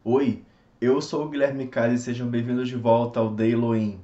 Oi, eu sou o Guilherme Cali e sejam bem-vindos de volta ao Halloween.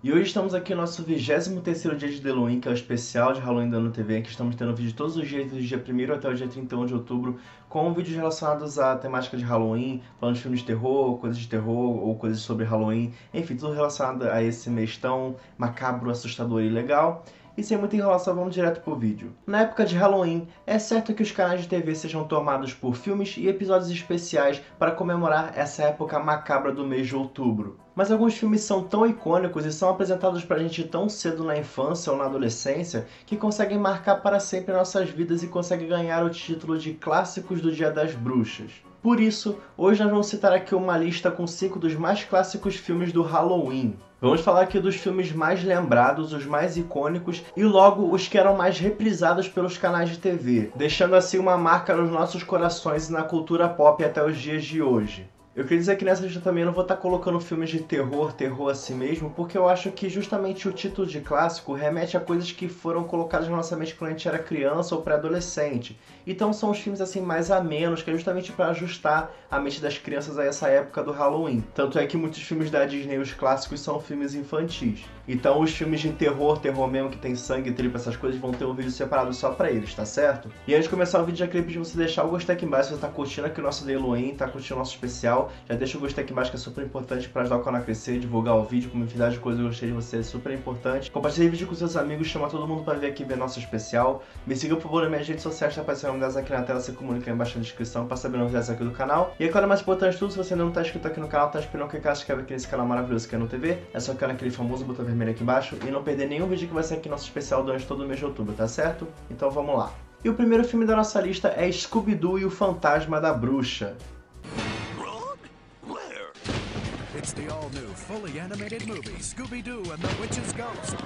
E hoje estamos aqui no nosso 23º dia de Halloween, que é o especial de Halloween da TV, que estamos tendo vídeo todos os dias, do dia 1º até o dia 31 de outubro, com vídeos relacionados à temática de Halloween, falando de filmes de terror, coisas de terror ou coisas sobre Halloween, enfim, tudo relacionado a esse mês tão macabro, assustador e legal. E sem muita enrolação, vamos direto pro vídeo. Na época de Halloween, é certo que os canais de TV sejam tomados por filmes e episódios especiais para comemorar essa época macabra do mês de outubro. Mas alguns filmes são tão icônicos e são apresentados pra gente tão cedo na infância ou na adolescência que conseguem marcar para sempre nossas vidas e conseguem ganhar o título de clássicos do Dia das Bruxas. Por isso, hoje nós vamos citar aqui uma lista com 5 dos mais clássicos filmes do Halloween. Vamos falar aqui dos filmes mais lembrados, os mais icônicos e logo os que eram mais reprisados pelos canais de TV, deixando assim uma marca nos nossos corações e na cultura pop até os dias de hoje. Eu queria dizer que nessa lista também eu não vou estar colocando filmes de terror assim mesmo, porque eu acho que justamente o título de clássico remete a coisas que foram colocadas na nossa mente quando a gente era criança ou pré-adolescente. Então são os filmes assim mais amenos, que é justamente para ajustar a mente das crianças a essa época do Halloween. Tanto é que muitos filmes da Disney, os clássicos, são filmes infantis. Então os filmes de terror mesmo, que tem sangue, tripa, essas coisas, vão ter um vídeo separado só pra eles, tá certo? E antes de começar o vídeo, já queria pedir você deixar o gostei aqui embaixo se você tá curtindo aqui o nosso Halloween, tá curtindo o nosso especial. Já deixa o gostei aqui embaixo, que é super importante para ajudar o canal a crescer, divulgar o vídeo, como infinidade de coisas eu gostei de você, é super importante. Compartilhe o vídeo com seus amigos, chama todo mundo para vir aqui ver nosso especial. Me siga por favor nas minhas redes sociais, tá aparecendo o nome delas aqui na tela, se comunica aí embaixo na descrição para saber novidades aqui do canal. E agora, mais importante de tudo, se você ainda não tá inscrito aqui no canal, tá esperando que se inscreve aqui nesse canal maravilhoso que é no TV, é só clicar naquele famoso botão vermelho aqui embaixo e não perder nenhum vídeo que vai ser aqui nosso especial durante todo o mês de outubro, tá certo? Então vamos lá. E o primeiro filme da nossa lista é Scooby-Doo e o Fantasma da Bruxa. It's the all-new, fully animated movie, Scooby-Doo and the Witch's Ghost.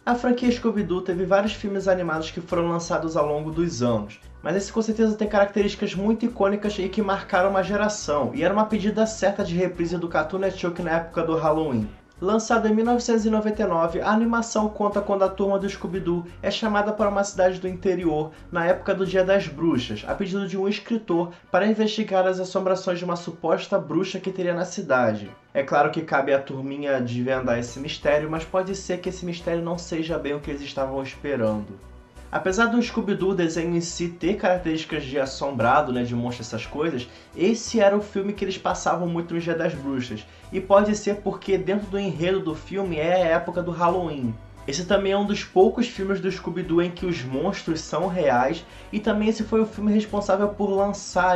A franquia Scooby-Doo teve vários filmes animados que foram lançados ao longo dos anos, mas esse com certeza tem características muito icônicas e que marcaram uma geração, e era uma pedida certa de reprise do Cartoon Network na época do Halloween. Lançado em 1999, a animação conta quando a turma do Scooby-Doo é chamada para uma cidade do interior na época do Dia das Bruxas, a pedido de um escritor para investigar as assombrações de uma suposta bruxa que teria na cidade. É claro que cabe à turminha desvendar esse mistério, mas pode ser que esse mistério não seja bem o que eles estavam esperando. Apesar do Scooby-Doo desenho em si ter características de assombrado, de monstro, essas coisas, esse era o filme que eles passavam muito no Dia das Bruxas. E pode ser porque dentro do enredo do filme é a época do Halloween. Esse também é um dos poucos filmes do Scooby-Doo em que os monstros são reais, e também esse foi o filme responsável por lançar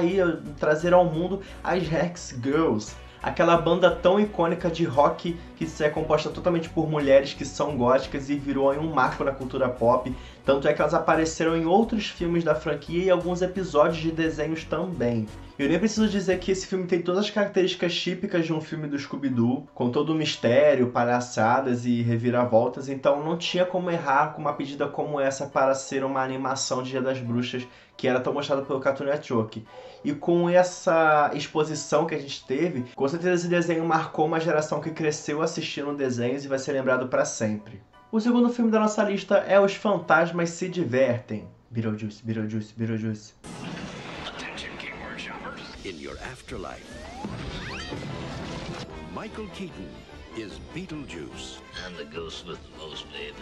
trazer ao mundo as Hex Girls, aquela banda tão icônica de rock que é composta totalmente por mulheres que são góticas e virou um marco na cultura pop, tanto é que elas apareceram em outros filmes da franquia e alguns episódios de desenhos também. Eu nem preciso dizer que esse filme tem todas as características típicas de um filme do Scooby-Doo, com todo o mistério, palhaçadas e reviravoltas, então não tinha como errar com uma pedida como essa para ser uma animação de Dia das Bruxas que era tão mostrada pelo Cartoon Network. E com essa exposição que a gente teve, com certeza esse desenho marcou uma geração que cresceu assistindo desenhos e vai ser lembrado para sempre. O segundo filme da nossa lista é Os Fantasmas Se Divertem. Beetlejuice, Beetlejuice, Beetlejuice. In your afterlife, Michael Keaton is Beetlejuice. I'm the ghost with the most, babe.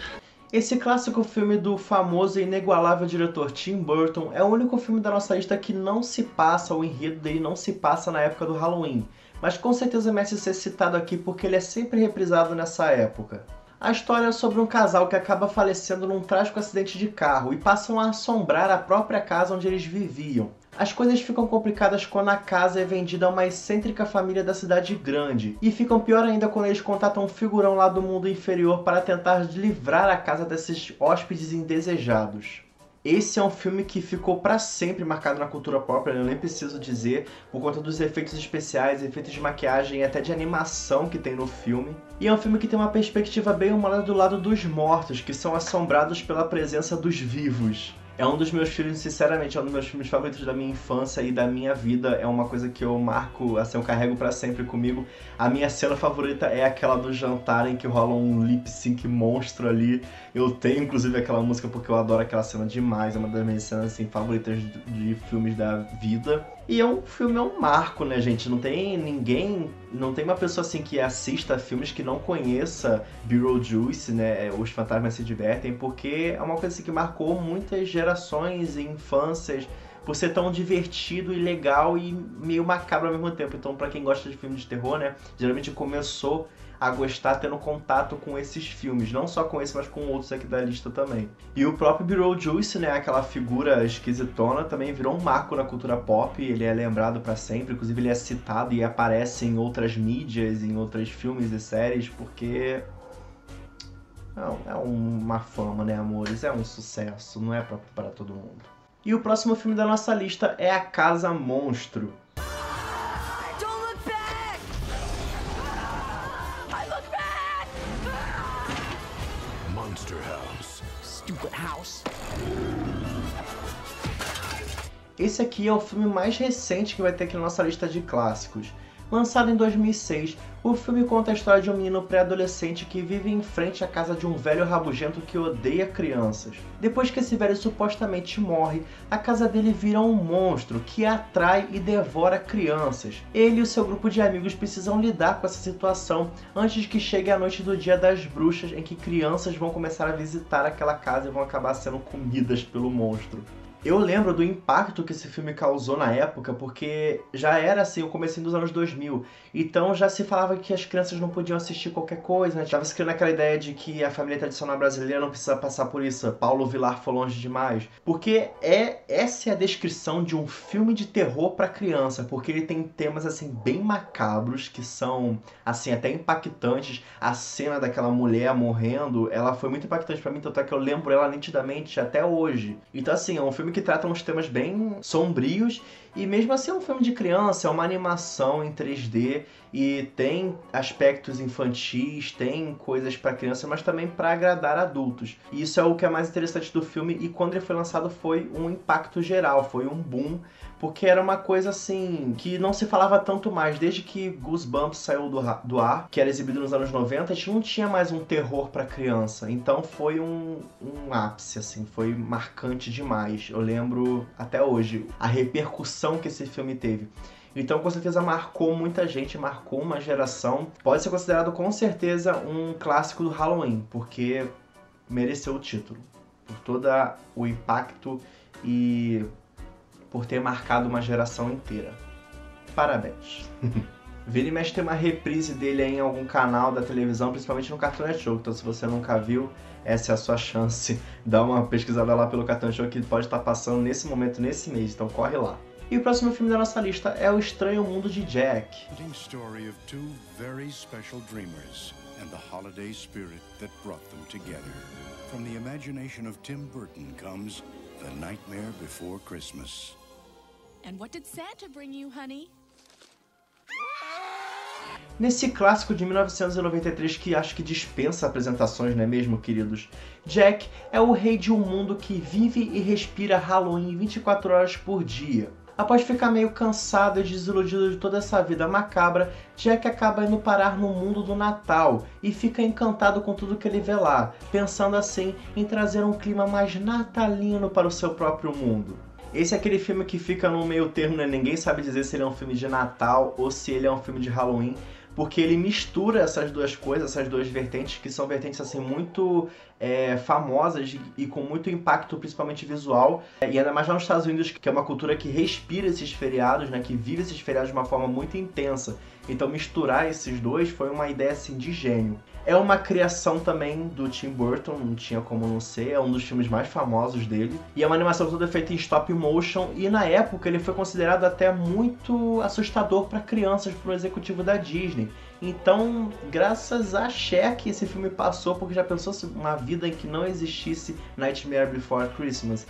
Esse clássico filme do famoso e inigualável diretor Tim Burton é o único filme da nossa lista que não se passa, o enredo dele não se passa na época do Halloween, mas com certeza merece ser citado aqui porque ele é sempre reprisado nessa época. A história é sobre um casal que acaba falecendo num trágico acidente de carro e passam a assombrar a própria casa onde eles viviam. As coisas ficam complicadas quando a casa é vendida a uma excêntrica família da cidade grande, e ficam pior ainda quando eles contatam um figurão lá do mundo inferior para tentar livrar a casa desses hóspedes indesejados. Esse é um filme que ficou para sempre marcado na cultura pop, eu nem preciso dizer, por conta dos efeitos especiais, efeitos de maquiagem e até de animação que tem no filme. E é um filme que tem uma perspectiva bem humana do lado dos mortos, que são assombrados pela presença dos vivos. É um dos meus filmes, sinceramente, é um dos meus filmes favoritos da minha infância e da minha vida. É uma coisa que eu marco, assim, eu carrego pra sempre comigo. A minha cena favorita é aquela do jantar em que rola um lip sync monstro ali. Eu tenho, inclusive, aquela música porque eu adoro aquela cena demais. É uma das minhas cenas, assim, favoritas de filmes da vida. E é um filme, é um marco, né, gente? Não tem ninguém, não tem uma pessoa, assim, que assista filmes que não conheça Beetlejuice, né? Os Fantasmas se Divertem, porque é uma coisa, assim, que marcou muitas gerações e infâncias por ser tão divertido e legal e meio macabro ao mesmo tempo. Então, pra quem gosta de filmes de terror, né, geralmente começou a gostar tendo contato com esses filmes, não só com esse, mas com outros aqui da lista também. E o próprio Beetlejuice, né, aquela figura esquisitona, também virou um marco na cultura pop, ele é lembrado pra sempre, inclusive ele é citado e aparece em outras mídias, em outros filmes e séries, porque é uma fama, né, amores? É um sucesso, não é pra todo mundo. E o próximo filme da nossa lista é A Casa Monstro. Monster House. Stupid house. Esse aqui é o filme mais recente que vai ter aqui na nossa lista de clássicos. Lançado em 2006, o filme conta a história de um menino pré-adolescente que vive em frente à casa de um velho rabugento que odeia crianças. Depois que esse velho supostamente morre, a casa dele vira um monstro que atrai e devora crianças. Ele e o seu grupo de amigos precisam lidar com essa situação antes de que chegue a noite do Dia das Bruxas, em que crianças vão começar a visitar aquela casa e vão acabar sendo comidas pelo monstro. Eu lembro do impacto que esse filme causou na época, porque já era assim, o comecinho dos anos 2000. Então já se falava que as crianças não podiam assistir qualquer coisa, né? Tava se criando aquela ideia de que a família tradicional brasileira não precisa passar por isso. Paulo Vilar foi longe demais. Porque essa é a descrição de um filme de terror pra criança, porque ele tem temas assim bem macabros, que são assim até impactantes. A cena daquela mulher morrendo, ela foi muito impactante pra mim, tanto é que eu lembro ela nitidamente até hoje. Então assim, é um filme que trata uns temas bem sombrios e mesmo assim é um filme de criança, é uma animação em 3D e tem aspectos infantis, tem coisas para criança, mas também para agradar adultos. E isso é o que é mais interessante do filme e quando ele foi lançado foi um impacto geral, foi um boom, porque era uma coisa assim que não se falava tanto mais. Desde que Goosebumps saiu do ar, que era exibido nos anos 90, a gente não tinha mais um terror para criança. Então foi um ápice, assim, foi marcante demais. Eu lembro até hoje a repercussão que esse filme teve. Então, com certeza, marcou muita gente, marcou uma geração. Pode ser considerado, com certeza, um clássico do Halloween, porque mereceu o título. Por todo o impacto e por ter marcado uma geração inteira. Parabéns! Vira e mexe tem uma reprise dele aí em algum canal da televisão, principalmente no Cartoon Network. Então, se você nunca viu, essa é a sua chance. Dá uma pesquisada lá pelo Cartoon Network que pode estar passando nesse momento, nesse mês. Então, corre lá. E o próximo filme da nossa lista é O Estranho Mundo de Jack. Story of two very special dreamers and the holiday spirit that brought them together. From the imagination of Tim Burton comes The Nightmare Before Christmas. And what did Santa bring you, honey? Nesse clássico de 1993 que acho que dispensa apresentações, não é mesmo, queridos? Jack é o rei de um mundo que vive e respira Halloween 24 horas por dia. Após ficar meio cansado e desiludido de toda essa vida macabra, Jack acaba indo parar no mundo do Natal e fica encantado com tudo que ele vê lá, pensando assim em trazer um clima mais natalino para o seu próprio mundo. Esse é aquele filme que fica no meio termo, né? Ninguém sabe dizer se ele é um filme de Natal ou se ele é um filme de Halloween, porque ele mistura essas duas coisas, essas duas vertentes, que são vertentes assim muito famosas e com muito impacto, principalmente visual. E ainda mais lá nos Estados Unidos, que é uma cultura que respira esses feriados, né? Que vive esses feriados de uma forma muito intensa. Então misturar esses dois foi uma ideia assim de gênio. É uma criação também do Tim Burton, não tinha como não ser, é um dos filmes mais famosos dele. E é uma animação toda feita em stop motion e na época ele foi considerado até muito assustador para crianças, para o executivo da Disney. Então, graças a Cher que esse filme passou, porque já pensou se uma vida em que não existisse Nightmare Before Christmas?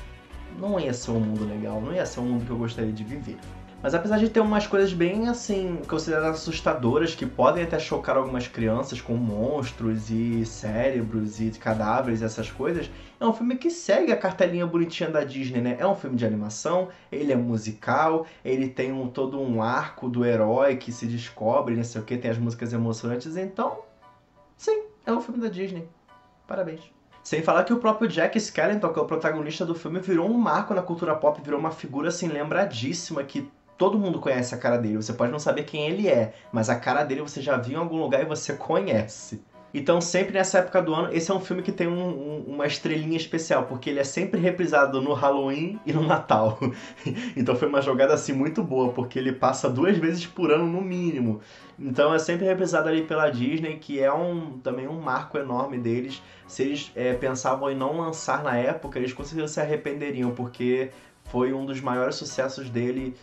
Não ia ser um mundo legal, não ia ser um mundo que eu gostaria de viver. Mas apesar de ter umas coisas bem, assim, consideradas assustadoras, que podem até chocar algumas crianças, com monstros e cérebros e cadáveres e essas coisas, é um filme que segue a cartelinha bonitinha da Disney, né? É um filme de animação, ele é musical, ele tem todo um arco do herói que se descobre, não sei o que, tem as músicas emocionantes, então, sim, é um filme da Disney. Parabéns. Sem falar que o próprio Jack Skellington, que é o protagonista do filme, virou um marco na cultura pop, virou uma figura, assim, lembradíssima, que todo mundo conhece a cara dele. Você pode não saber quem ele é, mas a cara dele você já viu em algum lugar e você conhece. Então, sempre nessa época do ano, esse é um filme que tem uma estrelinha especial, porque ele é sempre reprisado no Halloween e no Natal. Então foi uma jogada, assim, muito boa, porque ele passa 2 vezes por ano, no mínimo. Então é sempre reprisado ali pela Disney, que é também um marco enorme deles. Se eles pensavam em não lançar na época, eles com certeza se arrependeriam, porque foi um dos maiores sucessos dele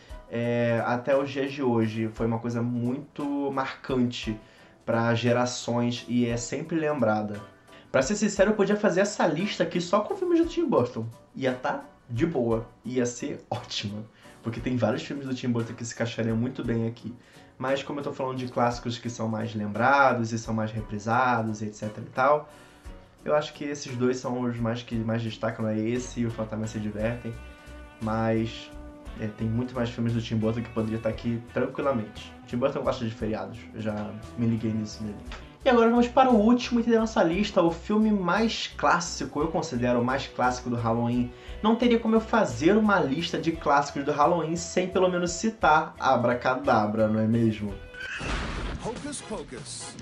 até os dias de hoje. Foi uma coisa muito marcante para gerações e é sempre lembrada. Pra ser sincero, eu podia fazer essa lista aqui só com filmes do Tim Burton. Ia tá de boa, ia ser ótima, porque tem vários filmes do Tim Burton que se encaixariam muito bem aqui. Mas como eu tô falando de clássicos que são mais lembrados e são mais reprisados, etc e tal, eu acho que esses dois são os que mais destacam, né? Esse e o Fantasma Se Divertem, mas tem muito mais filmes do Tim Burton que poderia estar aqui tranquilamente. O Tim Burton gosta de feriados, eu já me liguei nisso nele. E agora vamos para o último item da nossa lista, o filme mais clássico, eu considero o mais clássico do Halloween. Não teria como eu fazer uma lista de clássicos do Halloween sem pelo menos citar Abracadabra, não é mesmo? Hocus Pocus.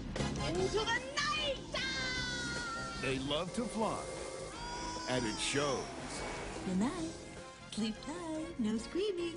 Into the night! They love to fly. And it shows. Good night. Sleep tight. No screaming.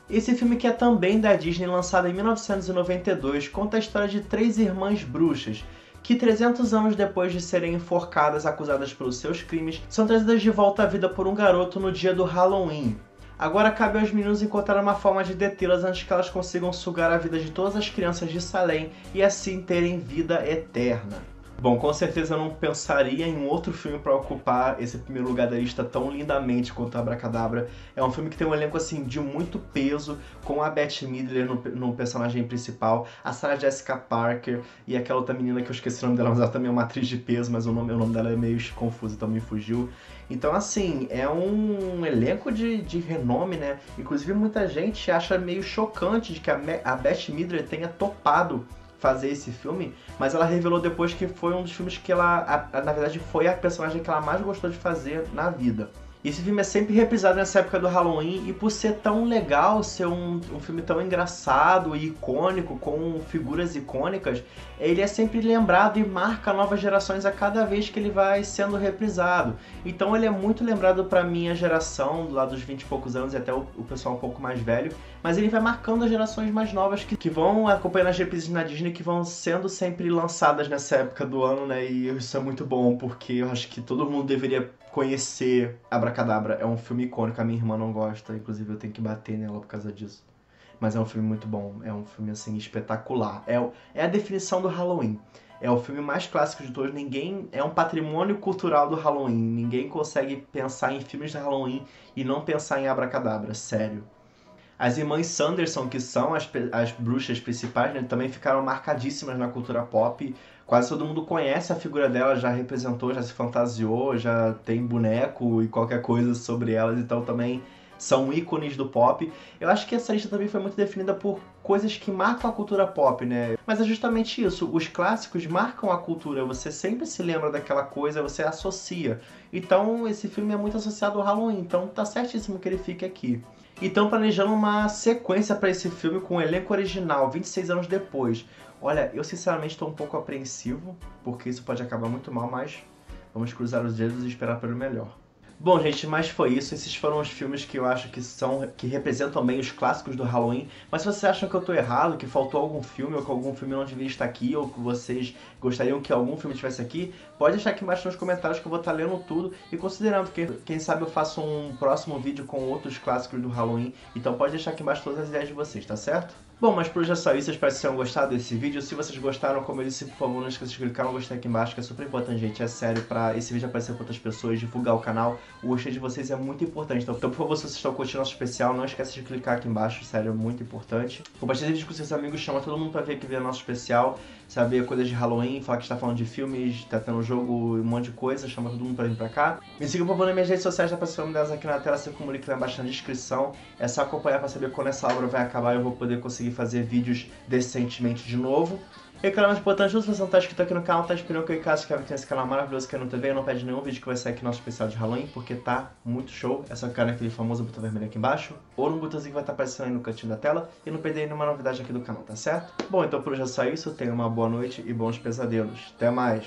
Esse filme, que é também da Disney, lançado em 1992, conta a história de 3 irmãs bruxas que 300 anos depois de serem enforcadas, acusadas pelos seus crimes, são trazidas de volta à vida por um garoto no dia do Halloween. Agora cabe aos meninos encontrar uma forma de detê-las antes que elas consigam sugar a vida de todas as crianças de Salem e assim terem vida eterna. Bom, com certeza eu não pensaria em um outro filme para ocupar esse primeiro lugar da lista tão lindamente quanto Abracadabra. É um filme que tem um elenco assim de muito peso, com a Bette Midler no personagem principal, a Sarah Jessica Parker e aquela outra menina que eu esqueci o nome dela, mas ela também é uma atriz de peso, mas o nome dela é meio confuso, então me fugiu. Então, assim, é um elenco de renome, né? Inclusive muita gente acha meio chocante de que a Bette Midler tenha topado fazer esse filme, mas ela revelou depois que foi um dos filmes que ela, na verdade, foi a personagem que ela mais gostou de fazer na vida. Esse filme é sempre reprisado nessa época do Halloween, e por ser tão legal, ser um filme tão engraçado e icônico, com figuras icônicas, ele é sempre lembrado e marca novas gerações a cada vez que ele vai sendo reprisado. Então ele é muito lembrado pra minha geração, lá dos 20 e poucos anos, e até o pessoal um pouco mais velho, mas ele vai marcando as gerações mais novas que vão acompanhando as reprises na Disney, que vão sendo sempre lançadas nessa época do ano, né? E isso é muito bom, porque eu acho que todo mundo deveria conhecer Abracadabra. É um filme icônico, a minha irmã não gosta, inclusive eu tenho que bater nela por causa disso. Mas é um filme muito bom, é um filme assim espetacular. É a definição do Halloween. É o filme mais clássico de todos. É um patrimônio cultural do Halloween. Ninguém consegue pensar em filmes de Halloween e não pensar em Abracadabra, sério. As irmãs Sanderson, que são as bruxas principais, né, também ficaram marcadíssimas na cultura pop. Quase todo mundo conhece a figura delas, já representou, já se fantasiou, já tem boneco e qualquer coisa sobre elas, então também são ícones do pop. Eu acho que essa lista também foi muito definida por coisas que marcam a cultura pop, né? Mas é justamente isso, os clássicos marcam a cultura, você sempre se lembra daquela coisa, você associa. Então esse filme é muito associado ao Halloween, então tá certíssimo que ele fique aqui. E estão planejando uma sequência para esse filme com o elenco original, 26 anos depois. Olha, eu sinceramente estou um pouco apreensivo, porque isso pode acabar muito mal, mas vamos cruzar os dedos e esperar pelo melhor. Bom, gente, mas foi isso. Esses foram os filmes que eu acho que representam bem os clássicos do Halloween. Mas se vocês acham que eu tô errado, que faltou algum filme, ou que algum filme não devia estar aqui, ou que vocês gostariam que algum filme estivesse aqui, pode deixar aqui embaixo nos comentários que eu vou estar lendo tudo e considerando, porque quem sabe eu faço um próximo vídeo com outros clássicos do Halloween. Então pode deixar aqui embaixo todas as ideias de vocês, tá certo? Bom, mas por hoje é só isso, eu espero que vocês tenham gostado desse vídeo. Se vocês gostaram, como eu disse, por favor, não esqueça de clicar no gostei aqui embaixo, que é super importante, gente, é sério, pra esse vídeo aparecer para outras pessoas, divulgar o canal. O gostei de vocês é muito importante, então por favor, se vocês estão curtindo nosso especial, não esqueça de clicar aqui embaixo, sério, é muito importante. Compartilhe esse vídeo com seus amigos, chama todo mundo pra ver que vê nosso especial, saber coisas de Halloween, falar que está falando de filmes, tá tendo jogo, um monte de coisa, chama todo mundo pra vir pra cá. Me siga, por favor, nas minhas redes sociais, tá passando delas aqui na tela, assim como o link lá embaixo na descrição. É só acompanhar pra saber quando essa obra vai acabar e eu vou poder conseguir fazer vídeos decentemente de novo. E aquela mais importante, se você não tá inscrito aqui no canal, tá esperando que eu caso que tem esse canal maravilhoso que é no TV, não perde nenhum vídeo que vai sair aqui no nosso especial de Halloween, porque tá muito show. É só clicar naquele famoso botão vermelho aqui embaixo, ou no botãozinho que vai estar aparecendo aí no cantinho da tela, e não perder nenhuma novidade aqui do canal, tá certo? Bom, então por hoje é só isso, tenha uma boa noite e bons pesadelos. Até mais!